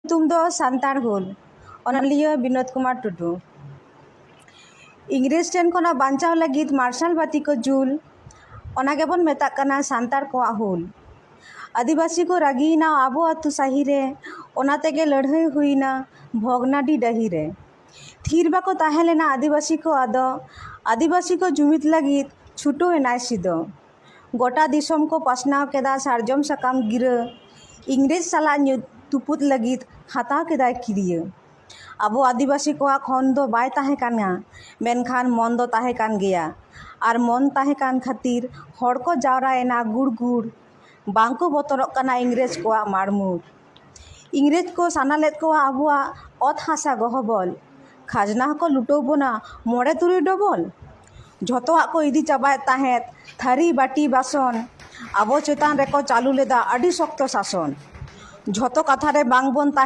तुम दो सांतार हुल ओनलिया विनोद कुमार टुडू इंग्रेज टेन खना बांचाव लगित मार्शल बाती को जुल ओना गेबन मेता कना सांतार को हुल आदिवासी को रागीना आबो अतु साही रे ओना तेगे लड़ाई हुईना भोगनाडी डही रे थीर बाको ताहेलेना आदिवासी को आदो आदिवासी को जुमित लगित छुटो एनाय सिदो गोटा दिसम को पासनाव केदा सारजम सकाम गिरा इंग्रेज साला तुपुत लगित हाताव केदा किरिया आबो आदिवासी को खन दो बाय ताहे काना मेनखान मन दो ताहे कान गया आर मन ताहे कान खातिर हड़ को जावरा एना गुड़ गुड़ बांको बतरक काना इंग्रेज को मारमुर इंग्रेज को साना लेद को आबुआ अत हासा गहबल खाजना को लुटो बोना मोड़े तुरुई डबल झोतोआ को इदी चाबाय ताहेत थारी बाटी बासन आबो चेतान रेको चालू लेदा अडी शक्त शासन झोतो कथा रे बांग बोन ताहे